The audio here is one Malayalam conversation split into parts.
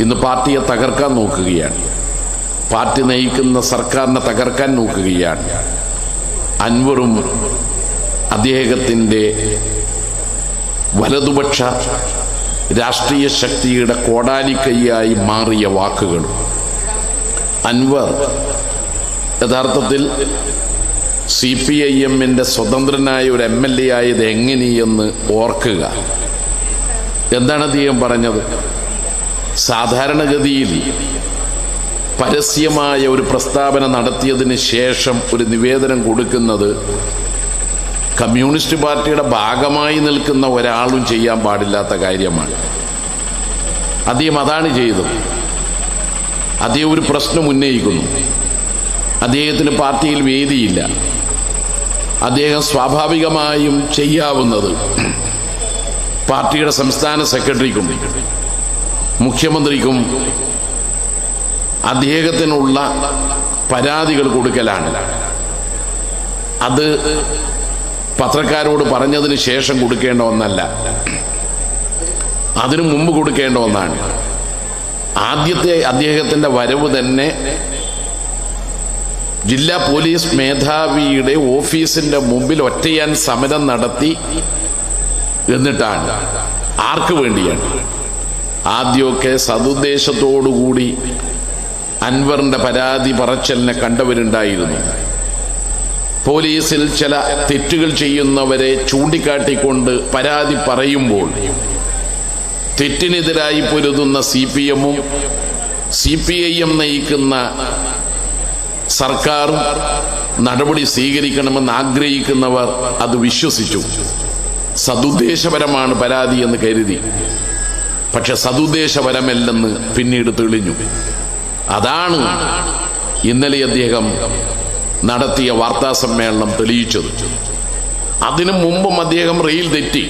ഇന്ന് പാർട്ടിയെ തകർക്കാൻ നോക്കുകയാണ്. പാർട്ടി നയിക്കുന്ന സർക്കാരിനെ തകർക്കാൻ നോക്കുകയാണ്. അൻവറും അദ്ദേഹത്തിൻ്റെ വലതുപക്ഷ രാഷ്ട്രീയ ശക്തിയുടെ കോടാലിക്കൈയായി മാറിയ വാക്കുകൾ. അൻവർ യഥാർത്ഥത്തിൽ CPIM-ന്റെ സ്വതന്ത്രനായ ഒരു MLA ആയത് എങ്ങനെയെന്ന് ഓർക്കുക. എന്താണ് അദ്ദേഹം പറഞ്ഞത്? സാധാരണഗതിയിൽ പരസ്യമായ ഒരു പ്രസ്താവന നടത്തിയതിന് ശേഷം ഒരു നിവേദനം കൊടുക്കുന്നത് കമ്മ്യൂണിസ്റ്റ് പാർട്ടിയുടെ ഭാഗമായി നിൽക്കുന്ന ഒരാളും ചെയ്യാൻ പാടില്ലാത്ത കാര്യമാണ്. അദ്ദേഹം അതാണ് ചെയ്തത്. അദ്ദേഹം ഒരു പ്രശ്നം ഉന്നയിക്കുന്നു. അദ്ദേഹത്തിന് പാർട്ടിയിൽ വേദിയില്ല. അദ്ദേഹം സ്വാഭാവികമായും ചെയ്യാവുന്നത് പാർട്ടിയുടെ സംസ്ഥാന സെക്രട്ടറിക്കും മുഖ്യമന്ത്രിക്കും അദ്ദേഹത്തിനുള്ള പരാതികൾ കൊടുക്കലാണ്. അത് പത്രക്കാരോട് പറഞ്ഞതിന് ശേഷം കൊടുക്കേണ്ട ഒന്നല്ല, അതിനു മുമ്പ് കൊടുക്കേണ്ട ഒന്നാണ്. ആദ്യത്തെ അദ്ദേഹത്തിൻ്റെ വരവ് തന്നെ ജില്ലാ പോലീസ് മേധാവിയുടെ ഓഫീസിന്റെ മുമ്പിൽ ഒറ്റയാൻ സമരം നടത്തി. എന്നിട്ടാണ് ആർക്ക് വേണ്ടിയാണ്? ആദ്യമൊക്കെ സതുദ്ദേശത്തോടുകൂടി അൻവറിന്റെ പരാതി പറച്ചലിനെ കണ്ടവരുണ്ടായിരുന്നു. പോലീസിൽ ചില തെറ്റുകൾ ചെയ്യുന്നവരെ ചൂണ്ടിക്കാട്ടിക്കൊണ്ട് പരാതി പറയുമ്പോൾ തെറ്റിനെതിരായി പൊരുതുന്ന CPM-ഉം CPIM നയിക്കുന്ന സർക്കാരും നടപടി സ്വീകരിക്കണമെന്ന് ആഗ്രഹിക്കുന്നവർ അത് വിശ്വസിച്ചു. സതുദ്ദേശപരമാണ് പരാതി എന്ന് കരുതി. പക്ഷെ സതുദ്ദേശപരമല്ലെന്ന് പിന്നീട് തെളിഞ്ഞു. അതാണ് ഇന്നലെ അദ്ദേഹം നടത്തിയ വാർത്താ സമ്മേളനം തെളിയിച്ചത്. അതിനു മുമ്പും അദ്ദേഹം റെയിൽ തെറ്റി.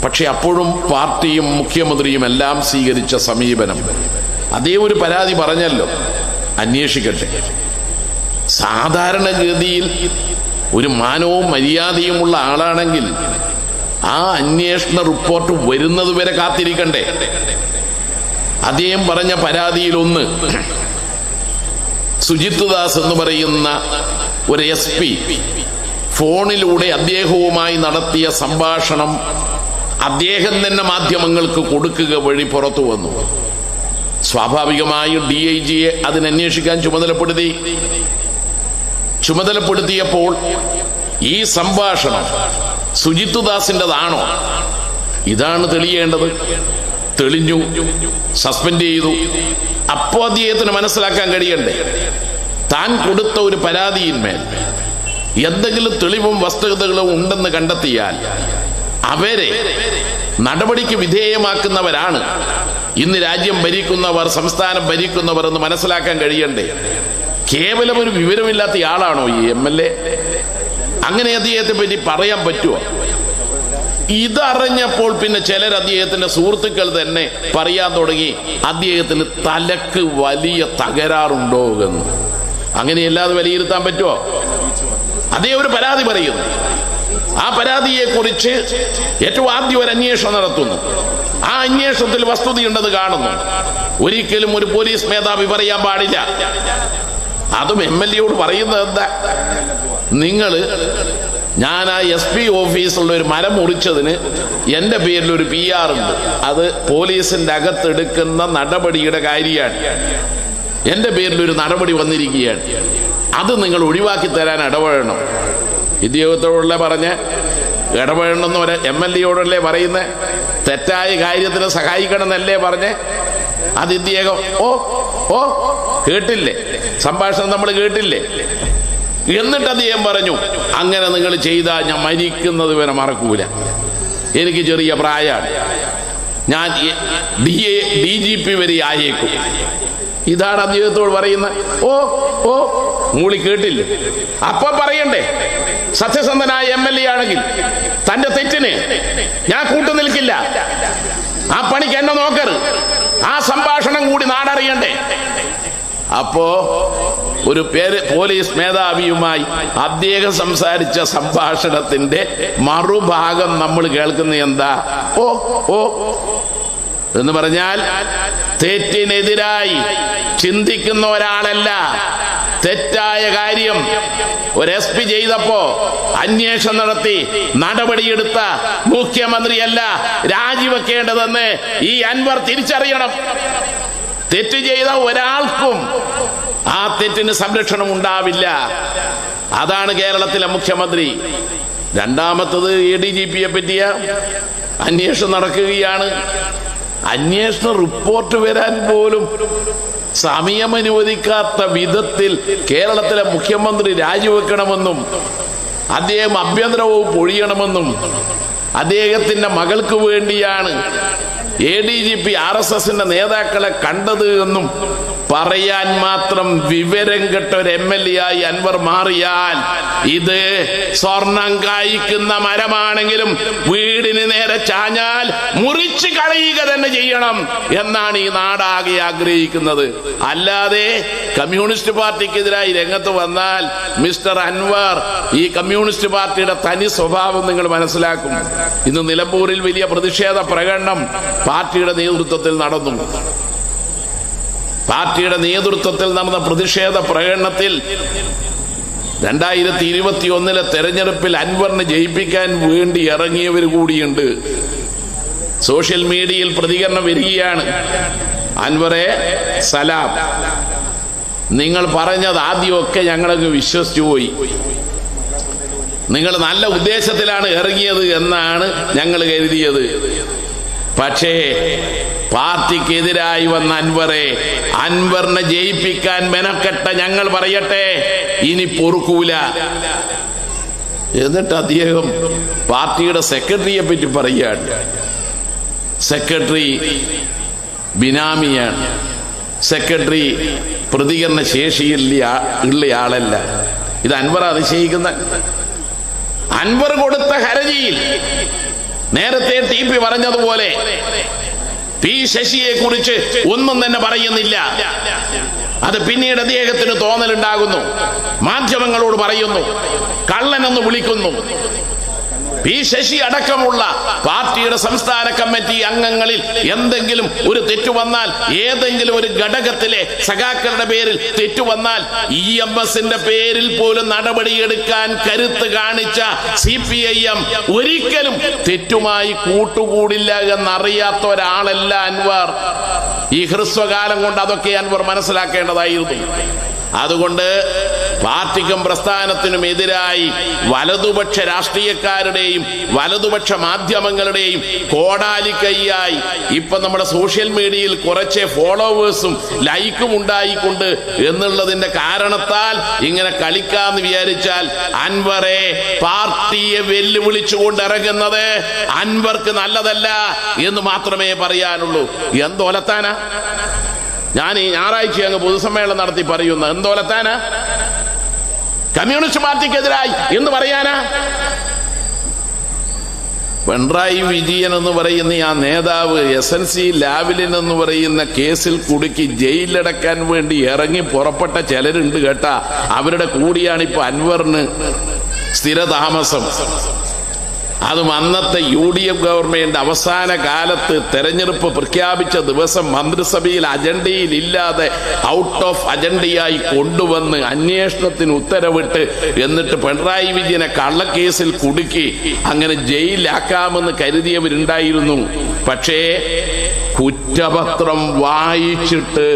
പക്ഷെ അപ്പോഴും പാർട്ടിയും മുഖ്യമന്ത്രിയും എല്ലാം സ്വീകരിച്ച സമീപനം, അദ്ദേഹം ഒരു പരാതി പറഞ്ഞല്ലോ, അന്വേഷിക്കട്ടെ. സാധാരണഗതിയിൽ ഒരു മാനവും മര്യാദയുമുള്ള ആളാണെങ്കിൽ ആ അന്വേഷണ റിപ്പോർട്ട് വരുന്നത് വരെ കാത്തിരിക്കണ്ടേ? അദ്ദേഹം പറഞ്ഞ പരാതിയിലൊന്ന്, സുജിത് ദാസ് എന്ന് പറയുന്ന ഒരു SP ഫോണിലൂടെ അദ്ദേഹവുമായി നടത്തിയ സംഭാഷണം അദ്ദേഹം തന്നെ മാധ്യമങ്ങൾക്ക് കൊടുക്കുക വഴി പുറത്തു വന്നു. സ്വാഭാവികമായും DIG-യെ അതിനന്വേഷിക്കാൻ ചുമതലപ്പെടുത്തിയപ്പോൾ ഈ സംഭാഷണം സുജിത് ദാസിൻ്റെതാണോ? ഇതാണ് തെളിയേണ്ടത്. തെളിഞ്ഞു, സസ്പെൻഡ് ചെയ്തു. അപ്പോൾ അദ്ദേഹത്തിന് മനസ്സിലാക്കാൻ കഴിയണ്ടേ, താൻ കൊടുത്ത ഒരു പരാതിയിന്മേൽ എന്തെങ്കിലും തെളിവും വസ്തുതകളും ഉണ്ടെന്ന് കണ്ടെത്തിയാൽ അവരെ നടപടിക്ക് വിധേയമാക്കുന്നവരാണ് ഇന്ന് രാജ്യം ഭരിക്കുന്നവർ, സംസ്ഥാനം ഭരിക്കുന്നവർ എന്ന് മനസ്സിലാക്കാൻ കഴിയണ്ടേ? കേവലം ഒരു വിവരമില്ലാത്ത ആളാണോ ഈ MLA? അങ്ങനെ അദ്ദേഹത്തെ പറ്റി പറയാൻ പറ്റുമോ? ഇതറിഞ്ഞപ്പോൾ പിന്നെ ചിലർ അദ്ദേഹത്തിന്റെ സുഹൃത്തുക്കൾ തന്നെ പറയാൻ തുടങ്ങി, അദ്ദേഹത്തിന് തലക്ക് വലിയ തകരാറുണ്ടോ എന്ന്. അങ്ങനെയല്ലാതെ വിലയിരുത്താൻ പറ്റുമോ? അദ്ദേഹം ഒരു പരാതി പറയുന്നു. ആ പരാതിയെ കുറിച്ച് ഏറ്റവും ആദ്യം ഒരു അന്വേഷണം നടത്തുന്നു. ആ അന്വേഷണത്തിൽ വസ്തുതയുണ്ടെന്ന് കാണുന്നു. ഒരിക്കലും ഒരു പോലീസ് മേധാവി പറയാൻ പാടില്ല. അതും MLA-യോട് പറയുന്നത് എന്താ? ഞാൻ ആ SP ഓഫീസിലുള്ള ഒരു മരം മുറിച്ചതിന് എൻ്റെ പേരിൽ ഒരു PR ഉണ്ട്. അത് പോലീസിന്റെ അകത്തെടുക്കുന്ന നടപടിയുടെ കാര്യമാണ്. എൻ്റെ പേരിൽ ഒരു നടപടി വന്നിരിക്കുകയാണ്. അത് നിങ്ങൾ ഒഴിവാക്കി തരാൻ ഇടപെടണം. ഇദ്ദേഹത്തോടല്ലേ പറഞ്ഞ് ഇടപെടണമെന്ന് MLA-യോടല്ലേ പറയുന്നത്? തെറ്റായ കാര്യത്തിന് സഹായിക്കണം എന്നല്ലേ പറഞ്ഞ്? അത് ഇദ്ദേഹം ഓ കേട്ടില്ലേ? സംഭാഷണം നമ്മൾ കേട്ടില്ലേ? എന്നിട്ട് അദ്ദേഹം പറഞ്ഞു, അങ്ങനെ നിങ്ങൾ ചെയ്താൽ ഞാൻ മരിക്കുന്നത് വരെ മറക്കൂല. എനിക്ക് ചെറിയ പ്രായമാണ്, ഞാൻ DGP വരെ ആയേക്കും. ഇതാണ് അദ്ദേഹത്തോട് പറയുന്നത്. ഓ മൂളി കേട്ടില്ലേ? അപ്പൊ പറയണ്ടേ? സത്യസന്ധനായ MLA ആണെങ്കിൽ തന്റെ തെറ്റിന് ഞാൻ കൂട്ടുനിൽക്കില്ല, ആ പണിക്ക് എന്നെ നോക്കരുത്, ആ സംഭാഷണം കൂടി നാടറിയണ്ടേ? അപ്പോ ഒരു പോലീസ് മേധാവിയുമായി അദ്ദേഹം സംസാരിച്ച സംഭാഷണത്തിന്റെ മറുഭാഗം നമ്മൾ കേൾക്കുന്ന എന്താ? ഓ എന്ന് പറഞ്ഞാൽ തെറ്റിനെതിരായി ചിന്തിക്കുന്ന ഒരാളല്ല. തെറ്റായ കാര്യം ഒരു SP ചെയ്തപ്പോ അന്വേഷണം നടത്തി നടപടിയെടുത്ത മുഖ്യമന്ത്രിയല്ല രാജിവെക്കേണ്ടതെന്ന് ഈ അൻവർ തിരിച്ചറിയണം. തെറ്റ് ചെയ്ത ഒരാൾക്കും ആ തെറ്റിന് സംരക്ഷണം ഉണ്ടാവില്ല. അതാണ് കേരളത്തിലെ മുഖ്യമന്ത്രി. രണ്ടാമത്തത് ADGPയെ പറ്റിയ അന്വേഷണം നടക്കുകയാണ്. അന്വേഷണ റിപ്പോർട്ട് വരാൻ പോലും സമയം അനുവദിക്കാത്ത വിധത്തിൽ കേരളത്തിലെ മുഖ്യമന്ത്രി രാജിവെക്കണമെന്നും അദ്ദേഹം ആഭ്യന്തര വകുപ്പ് ഒഴിയണമെന്നും അദ്ദേഹത്തിന്റെ മകൾക്ക് വേണ്ടിയാണ് ADGP RSSന്റെ നേതാക്കളെ കണ്ടത് എന്നും പറയാൻ മാത്രം വിവരം കെട്ട ഒരു MLA ആയി അൻവർ മാറിയാൽ ഇത് സ്വർണം കായ്ക്കുന്ന മരമാണെങ്കിലും വീടിന് നേരെ ചാഞ്ഞാൽ മുറിച്ചു കളയുക തന്നെ ചെയ്യണം എന്നാണ് ഈ നാടാകെ ആഗ്രഹിക്കുന്നത്. അല്ലാതെ കമ്മ്യൂണിസ്റ്റ് പാർട്ടിക്കെതിരായി രംഗത്ത് വന്നാൽ മിസ്റ്റർ അൻവർ ഈ കമ്മ്യൂണിസ്റ്റ് പാർട്ടിയുടെ തനി സ്വഭാവം നിങ്ങൾ മനസ്സിലാക്കും. ഇന്ന് നിലമ്പൂരിൽ വലിയ പ്രതിഷേധ പ്രകടനം പാർട്ടിയുടെ നേതൃത്വത്തിൽ നടന്നു. പാർട്ടിയുടെ നേതൃത്വത്തിൽ നടന്ന പ്രതിഷേധ പ്രകടനത്തിൽ 2021 തെരഞ്ഞെടുപ്പിൽ അൻവറിനെ ജയിപ്പിക്കാൻ വേണ്ടി ഇറങ്ങിയവർ കൂടിയുണ്ട്. സോഷ്യൽ മീഡിയയിൽ പ്രതികരണം വരികയാണ്. അൻവറെ സലാം, നിങ്ങൾ പറഞ്ഞത് ആദ്യമൊക്കെ ഞങ്ങളങ്ങ് വിശ്വസിച്ചു പോയി. നിങ്ങൾ നല്ല ഉദ്ദേശത്തിലാണ് ഇറങ്ങിയത് എന്നാണ് ഞങ്ങൾ കരുതിയത്. പക്ഷേ പാർട്ടിക്കെതിരായി വന്ന അൻവറിനെ ജയിപ്പിക്കാൻ മെനക്കെട്ട ഞങ്ങൾ പറയട്ടെ, ഇനി പൊറുക്കൂല. എന്നിട്ട് അദ്ദേഹം പാർട്ടിയുടെ സെക്രട്ടറിയെ പറ്റി പറയുകയാണ്. സെക്രട്ടറി ബിനാമിയാണ്. സെക്രട്ടറി പ്രതികരണ ശേഷിയുള്ള ആളല്ല. ഇത് അൻവർ അതിശയിക്കുന്ന. അൻവർ കൊടുത്ത ഹർജിയിൽ നേരത്തെ TP പറഞ്ഞതുപോലെ P. ശശിയെ കുറിച്ച് ഒന്നും തന്നെ പറയുന്നില്ല. അത് പിന്നീട് അദ്ദേഹത്തിന് തോന്നലുണ്ടാകുന്നു, മാധ്യമങ്ങളോട് പറയുന്നു, കള്ളനെന്ന് വിളിക്കുന്നു. P. ശശി അടക്കമുള്ള പാർട്ടിയുടെ സംസ്ഥാന കമ്മിറ്റി അംഗങ്ങളിൽ എന്തെങ്കിലും ഒരു തെറ്റു വന്നാൽ, ഏതെങ്കിലും ഒരു ഘടകത്തിലെ സഖാക്കളുടെ പേരിൽ തെറ്റു വന്നാൽ EMSന്റെ പേരിൽ പോലും നടപടിയെടുക്കാൻ കരുത്ത് കാണിച്ച CPIM ഒരിക്കലും തെറ്റുമായി കൂട്ടുകൂടില്ല എന്നറിയാത്ത ഒരാളല്ല അൻവർ. ഈ ഹ്രസ്വകാലം കൊണ്ട് അതൊക്കെ അൻവർ മനസ്സിലാക്കേണ്ടതായിരുന്നു. അതുകൊണ്ട് പാർട്ടിക്കും പ്രസ്ഥാനത്തിനും എതിരായി വലതുപക്ഷ രാഷ്ട്രീയക്കാരുടെയും വലതുപക്ഷ മാധ്യമങ്ങളുടെയും കോടാലിക്കൈയായി ഇപ്പൊ നമ്മുടെ സോഷ്യൽ മീഡിയയിൽ കുറച്ച് ഫോളോവേഴ്സും ലൈക്കും ഉണ്ടായിക്കൊണ്ട് എന്നുള്ളതിന്റെ കാരണത്താൽ ഇങ്ങനെ കളിക്കാന്ന് വിചാരിച്ചാൽ അൻവറെ പാർട്ടിയെ വെല്ലുവിളിച്ചുകൊണ്ട് ഇറങ്ങുന്നത് അൻവർക്ക് നല്ലതല്ല എന്ന് മാത്രമേ പറയാനുള്ളൂ. എന്തൊലത്താനാ ഞാൻ ഈ ഞായറാഴ്ച അങ്ങ് പൊതുസമ്മേളനം നടത്തി പറയുന്ന? എന്തോലത്താനാ? കമ്മ്യൂണിസ്റ്റ് പാർട്ടിക്കെതിരായി എന്ന് പറയാനാ? പിണറായി വിജയൻ എന്ന് പറയുന്ന ആ നേതാവ് SNC ലാവ്ലിൻ എന്ന് പറയുന്ന കേസിൽ കുടുക്കി ജയിലിലടക്കാൻ വേണ്ടി ഇറങ്ങി പുറപ്പെട്ട ചിലരുണ്ട് കേട്ടാ. അവരുടെ കൂടിയാണ് ഇപ്പൊ അൻവറിന് സ്ഥിരതാമസം. അതും അന്നത്തെ UDF ഗവൺമെന്റ് അവസാന കാലത്ത് തെരഞ്ഞെടുപ്പ് പ്രഖ്യാപിച്ച ദിവസം മന്ത്രിസഭയിൽ അജണ്ടയിൽ ഇല്ലാതെ ഔട്ട് ഓഫ് അജണ്ടയായി കൊണ്ടുവന്ന് അന്വേഷണത്തിന് ഉത്തരവിട്ട് എന്നിട്ട് പിണറായി വിജയനെ കള്ളക്കേസിൽ കുടുക്കി അങ്ങനെ ജയിലിലാക്കാമെന്ന് കരുതിയവരുണ്ടായിരുന്നു. പക്ഷേ കുറ്റപത്രം വായിച്ചിട്ട്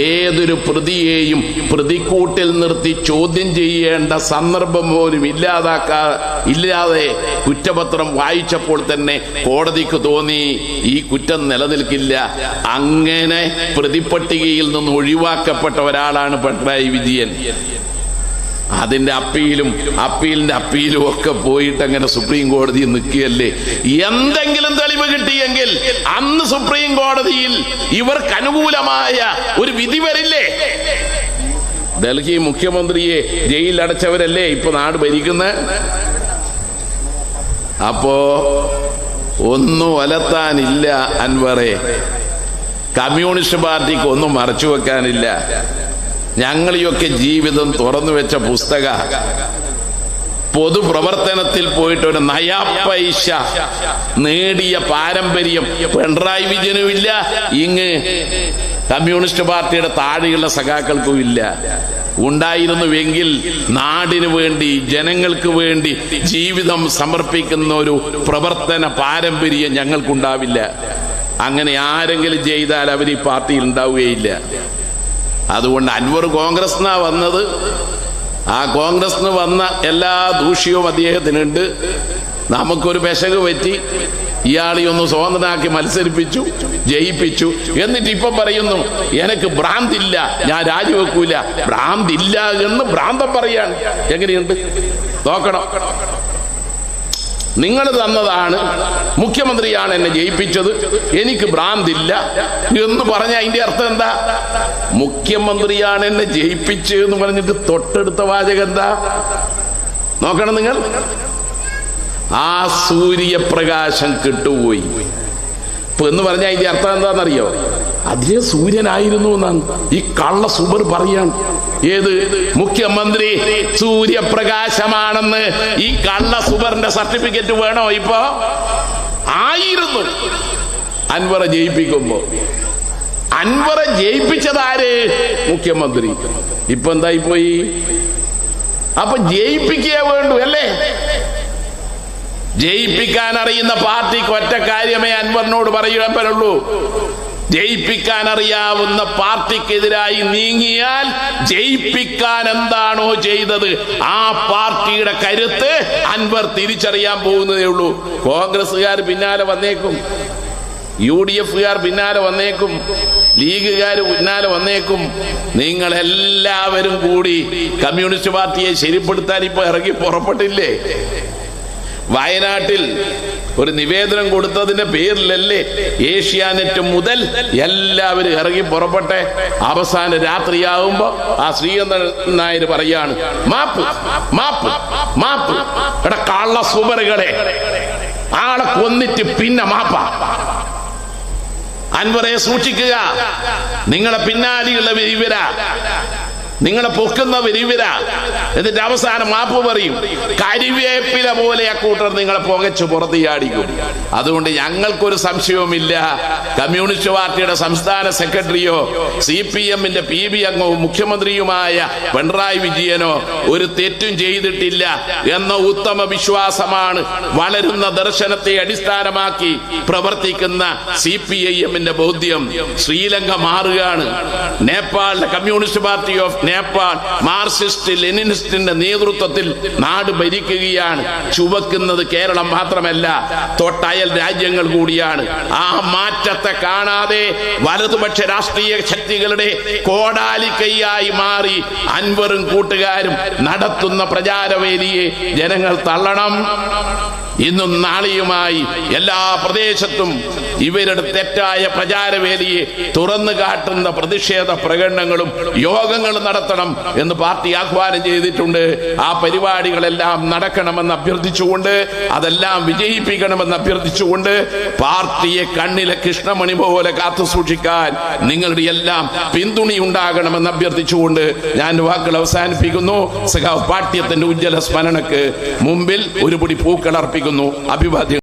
ഏതൊരു പ്രതിയെയും പ്രതിക്കൂട്ടിൽ നിർത്തി ചോദ്യം ചെയ്യേണ്ട സന്ദർഭം പോലും ഇല്ലാതെ കുറ്റപത്രം വായിച്ചപ്പോൾ തന്നെ കോടതിക്ക് തോന്നി ഈ കുറ്റം നിലനിൽക്കില്ല. അങ്ങനെ പ്രതിപട്ടികയിൽ നിന്ന് ഒഴിവാക്കപ്പെട്ട ഒരാളാണ് പിണറായി വിജയൻ. അതിന്റെ അപ്പീലിന്റെ അപ്പീലും ഒക്കെ പോയിട്ട് അങ്ങനെ സുപ്രീം കോടതിയിൽ നിൽക്കുകയല്ലേ. എന്തെങ്കിലും തെളിവ് കിട്ടിയെങ്കിൽ അന്ന് സുപ്രീം കോടതിയിൽ ഇവർക്ക് അനുകൂലമായ ഒരു വിധി വരില്ലേ? ഡൽഹി മുഖ്യമന്ത്രിയെ ജയിലിൽ അടച്ചവരല്ലേ ഇപ്പൊ നാട് ഭരിക്കുന്നത്. അപ്പോ ഒന്നും വലത്താനില്ല അൻവറെ. കമ്മ്യൂണിസ്റ്റ് പാർട്ടിക്ക് ഒന്നും മറച്ചു വെക്കാനില്ല. ഞങ്ങളെയൊക്കെ ജീവിതം തുറന്നു വെച്ച പുസ്തക പൊതുപ്രവർത്തനത്തിൽ പോയിട്ട് ഒരു നയാ പൈസ നേടിയ പാരമ്പര്യം പിണറായി വിജയനുമില്ല, ഇങ്ങ് കമ്മ്യൂണിസ്റ്റ് പാർട്ടിയുടെ താഴെയുള്ള സഖാക്കൾക്കും ഇല്ല. ഉണ്ടായിരുന്നുവെങ്കിൽ നാടിനു വേണ്ടി ജനങ്ങൾക്ക് വേണ്ടി ജീവിതം സമർപ്പിക്കുന്ന ഒരു പ്രവർത്തന പാരമ്പര്യം ഞങ്ങൾക്കുണ്ടാവില്ല. അങ്ങനെ ആരെങ്കിലും ചെയ്താൽ അവർ ഈ പാർട്ടിയിൽ ഉണ്ടാവുകയില്ല. അതുകൊണ്ട് അൻവർ കോൺഗ്രസ്നാ വന്നത്. ആ കോൺഗ്രസിന് വന്ന എല്ലാ ദൂഷ്യവും അദ്ദേഹത്തിനുണ്ട്. നമുക്കൊരു പെശക് പറ്റി, ഇയാളെ ഒന്ന് സ്വതന്ത്രനാക്കി മത്സരിപ്പിച്ചു, ജയിപ്പിച്ചു. എന്നിട്ട് ഇപ്പൊ പറയുന്നു എനിക്ക് ഭ്രാന്തില്ല, ഞാൻ രാജിവെക്കൂല. ഭ്രാന്തില്ല എന്ന് ഭ്രാന്തം പറയാണ്. എങ്ങനെയുണ്ട് നോക്കണം. നിങ്ങൾ തന്നതാണ്, മുഖ്യമന്ത്രിയാണ് എന്നെ ജയിപ്പിച്ചത്, എനിക്ക് ഭ്രാന്തില്ല എന്ന് പറഞ്ഞ അതിന്റെ അർത്ഥം എന്താ? മുഖ്യമന്ത്രിയാണ് എന്നെ ജയിപ്പിച്ചതെന്ന് പറഞ്ഞിട്ട് തൊട്ടടുത്ത വാചകം എന്താ നോക്കണം നിങ്ങൾ. ആ സൂര്യപ്രകാശം കിട്ടുപോയി എന്ന് പറഞ്ഞാൽ അതിന്റെ അർത്ഥം എന്താണെന്നറിയോ? അതേ സൂര്യനായിരുന്നു എന്നാണ് ഈ കള്ള സുബർ പറയാണ്. ഏത് മുഖ്യമന്ത്രി സൂര്യപ്രകാശമാണെന്ന് ഈ കള്ള സുബറിന്റെ സർട്ടിഫിക്കറ്റ് വേണോ? ഇപ്പൊ ആയിരുന്നു അൻവറെ ജയിപ്പിക്കുമ്പോ. അൻവറെ ജയിപ്പിച്ചതാര്? മുഖ്യമന്ത്രി. ഇപ്പൊ എന്തായി പോയി? അപ്പൊ ജയിപ്പിക്കുക വേണ്ടു അല്ലേ? ജയിപ്പിക്കാൻ അറിയുന്ന പാർട്ടിക്ക് ഒറ്റ കാര്യമേ അൻവറിനോട് പറയാൻ പറ്റുള്ളൂ. ജയിപ്പിക്കാൻ അറിയാവുന്ന പാർട്ടിക്കെതിരായി നീങ്ങിയാൽ ജയിപ്പിക്കാൻ എന്താണോ ചെയ്തത് ആ പാർട്ടിയുടെ കരുത്ത് അൻവർ തിരിച്ചറിയാൻ പോകുന്നതേ ഉള്ളൂ. കോൺഗ്രസ്സുകാർ പിന്നാലെ വന്നേക്കും, UDF പിന്നാലെ വന്നേക്കും, ലീഗുകാർ പിന്നാലെ വന്നേക്കും. നിങ്ങളെല്ലാവരും കൂടി കമ്മ്യൂണിസ്റ്റ് പാർട്ടിയെ ശരിപ്പെടുത്താൻ ഇപ്പൊ ഇറങ്ങി പുറപ്പെട്ടില്ലേ? വയനാട്ടിൽ ഒരു നിവേദനം കൊടുത്തതിന്റെ പേരിലല്ലേ ഏഷ്യാനെറ്റ് മുതൽ എല്ലാവരും ഇറങ്ങി പുറപ്പെട്ടെ? അവസാന രാത്രിയാവുമ്പോ ആ ശ്രീകണ്ഠൻ നായർ പറയാണ് മാപ്പ് മാപ്പ് മാപ്പ്. എടാ കള്ള സുബറുകളെ, ആളെ കൊന്നിട്ട് പിന്നെ മാപ്പ. അൻവറെ സൂക്ഷിക്കുക. നിങ്ങളെ പിന്നാലെയുള്ള ഇവര, നിങ്ങളെ പൊക്കുന്നവർ ഇവര. എന്നിട്ട് അവസാനം മാപ്പ് പറയും. കരിവേപ്പില പോലെ ആ കൂട്ടർ നിങ്ങളെ പുകച്ചു പുറത്തിയാടിക്കും. അതുകൊണ്ട് ഞങ്ങൾക്കൊരു സംശയവുമില്ല, കമ്മ്യൂണിസ്റ്റ് പാർട്ടിയുടെ സംസ്ഥാന സെക്രട്ടറിയോ CPM-ന്റെ PB അംഗവും മുഖ്യമന്ത്രിയുമായ പിണറായി വിജയനോ ഒരു തെറ്റും ചെയ്തിട്ടില്ല എന്ന ഉത്തമ വിശ്വാസമാണ് വളരുന്ന ദർശനത്തെ അടിസ്ഥാനമാക്കി പ്രവർത്തിക്കുന്ന CPIM-ന്റെ ബോധ്യം. ശ്രീലങ്ക മാറുകയാണ്. നേപ്പാളിലെ communist party of Nepal Marxist ലെനിനിസ്റ്റിന്റെ നേതൃത്വത്തിൽ നാട് ഭരിക്കുകയാണ്. ചുവക്കുന്നത് കേരളം മാത്രമല്ല, തൊട്ടയൽ രാജ്യങ്ങൾ കൂടിയാണ്. ആ മാറ്റത്തെ കാണാതെ വലതുപക്ഷ രാഷ്ട്രീയ ശക്തികളുടെ കോടാലിക്കൈയായി മാറി അൻവറും കൂട്ടുകാരും നടത്തുന്ന പ്രചാരവേദിയെ ജനങ്ങൾ തള്ളണം. ഇന്നും നാളെയുമായി എല്ലാ പ്രദേശത്തും ഇവരുടെ തെറ്റായ പ്രചാരവേദിയെ തുറന്നു കാട്ടുന്ന പ്രതിഷേധ പ്രകടനങ്ങളും യോഗങ്ങളും നടത്തണം എന്ന് പാർട്ടി ആഹ്വാനം ചെയ്തിട്ടുണ്ട്. ആ പരിപാടികളെല്ലാം നടക്കണമെന്ന് അഭ്യർത്ഥിച്ചുകൊണ്ട്, അതെല്ലാം വിജയിപ്പിക്കണമെന്ന് അഭ്യർത്ഥിച്ചുകൊണ്ട്, പാർട്ടിയെ കണ്ണിലെ കൃഷ്ണമണി പോലെ കാത്തു സൂക്ഷിക്കാൻ നിങ്ങളുടെ എല്ലാം പിന്തുണയുണ്ടാകണമെന്ന് അഭ്യർത്ഥിച്ചുകൊണ്ട് ഞാൻ വാക്കുകൾ അവസാനിപ്പിക്കുന്നു. സഖാവ് പാട്യത്തിന്റെ ഉജ്ജ്വല സ്മരണക്ക് മുമ്പിൽ ഒരു പിടി പൂക്കൾ അർപ്പിക്കുന്നു. അഭിവാദ്യം.